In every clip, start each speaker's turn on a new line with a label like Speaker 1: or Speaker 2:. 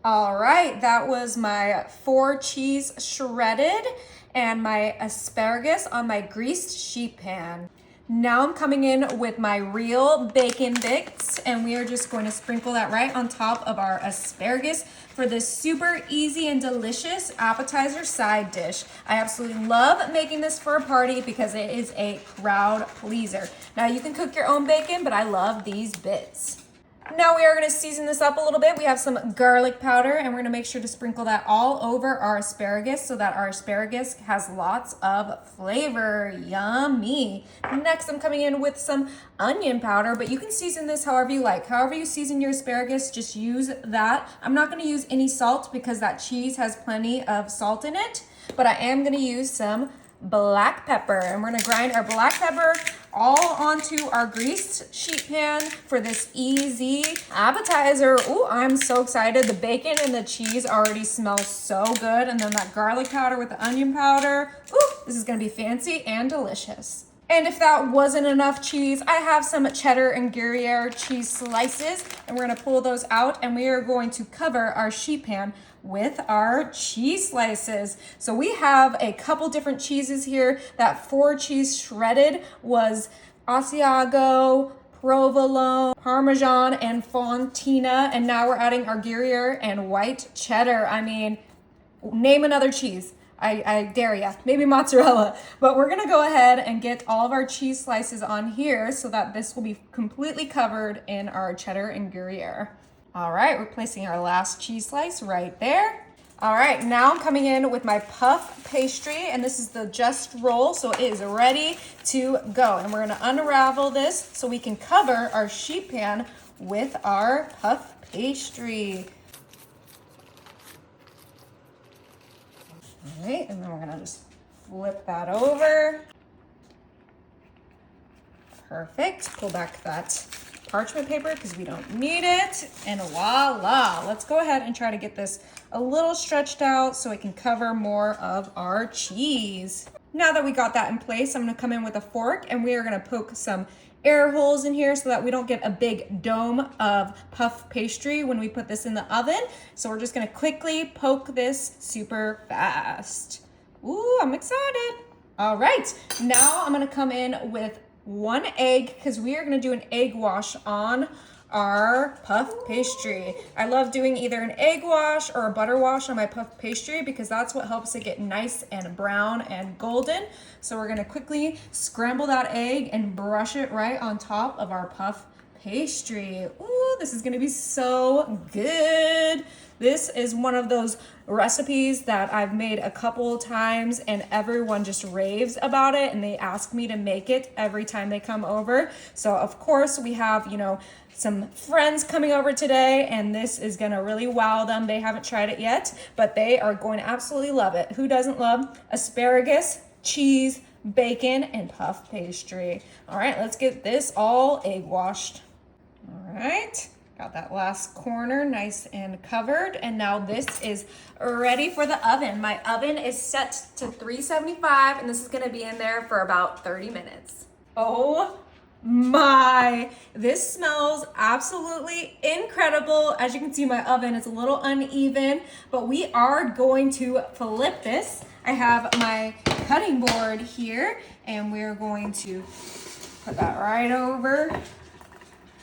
Speaker 1: All right, that was my 4 cheese shredded and my asparagus on my greased sheet pan. Now I'm coming in with my real bacon bits, and we are just going to sprinkle that right on top of our asparagus for this super easy and delicious appetizer side dish. I absolutely love making this for a party because it is a crowd pleaser. Now you can cook your own bacon, but I love these bits. Now we are going to season this up a little bit. We have some garlic powder, and we're going to make sure to sprinkle that all over our asparagus so that our asparagus has lots of flavor. Yummy. Next, I'm coming in with some onion powder, but you can season this however you like. However you season your asparagus, just use that. I'm not going to use any salt because that cheese has plenty of salt in it, but I am going to use some black pepper, and we're going to grind our black pepper all onto our greased sheet pan for this easy appetizer. Ooh, I'm so excited. The bacon and the cheese already smell so good, and then that garlic powder with the onion powder. Ooh, this is going to be fancy and delicious. And if that wasn't enough cheese, I have some cheddar and Gruyere cheese slices, and we're going to pull those out, and we are going to cover our sheet pan with our cheese slices. So we have a couple different cheeses here. That 4 cheese shredded was Asiago, provolone, Parmesan, and Fontina. And now we're adding our Gruyere and white cheddar. I mean, name another cheese. I dare ya. Maybe mozzarella. But we're gonna go ahead and get all of our cheese slices on here so that this will be completely covered in our cheddar and Gruyere. All right, we're placing our last cheese slice right there. All right, now I'm coming in with my puff pastry, and this is the just roll, so it is ready to go. And we're gonna unravel this so we can cover our sheet pan with our puff pastry. All right, and then we're gonna just flip that over. Perfect. Pull back that parchment paper because we don't need it. And voila. Let's go ahead and try to get this a little stretched out so it can cover more of our cheese. Now that we got that in place, I'm gonna come in with a fork, and we are gonna poke some air holes in here so that we don't get a big dome of puff pastry when we put this in the oven. So we're just gonna quickly poke this super fast. Ooh, I'm excited. All right, now I'm gonna come in with 1 egg because we are gonna do an egg wash on our puff pastry. I love doing either an egg wash or a butter wash on my puff pastry because that's what helps it get nice and brown and golden. So we're gonna quickly scramble that egg and brush it right on top of our puff pastry. Ooh, this is gonna be so good. This is one of those recipes that I've made a couple times, and everyone just raves about it, and they ask me to make it every time they come over. So of course we have, some friends coming over today, and this is gonna really wow them. They haven't tried it yet, but they are going to absolutely love it. Who doesn't love asparagus, cheese, bacon, and puff pastry? All right, let's get this all egg washed. All right. Got that last corner nice and covered, and now this is ready for the oven. My oven is set to 375, and this is gonna be in there for about 30 minutes. Oh my, this smells absolutely incredible. As you can see, my oven is a little uneven, but we are going to flip this. I have my cutting board here, and we're going to put that right over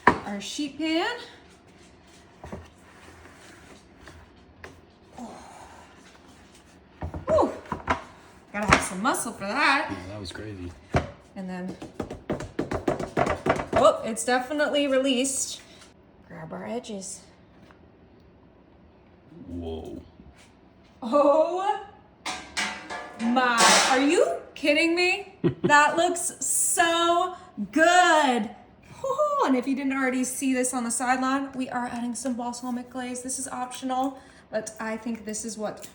Speaker 1: our sheet pan. Whew. Gotta have some muscle for that.
Speaker 2: Yeah, that was crazy.
Speaker 1: And then, oh, it's definitely released. Grab our edges.
Speaker 2: Whoa.
Speaker 1: Oh my, are you kidding me? That looks so good. Woo-hoo. And if you didn't already see this on the sideline, we are adding some balsamic glaze. This is optional, but I think this is what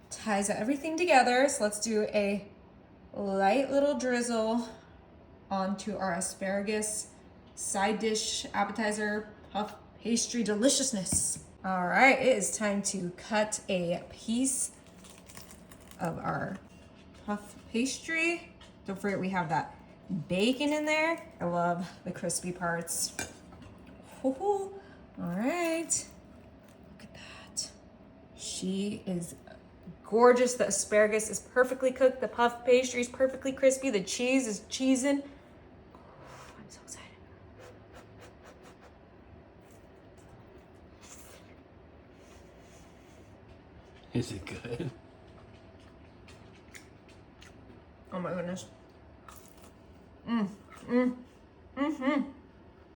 Speaker 1: ties everything together. So let's do a light little drizzle onto our asparagus side dish appetizer puff pastry deliciousness. All right, it is time to cut a piece of our puff pastry. Don't forget we have that bacon in there. I love the crispy parts. All right, look at that. She is gorgeous. The asparagus is perfectly cooked. The puff pastry is perfectly crispy. The cheese is cheesing. I'm so excited.
Speaker 2: Is it good?
Speaker 1: Oh my goodness.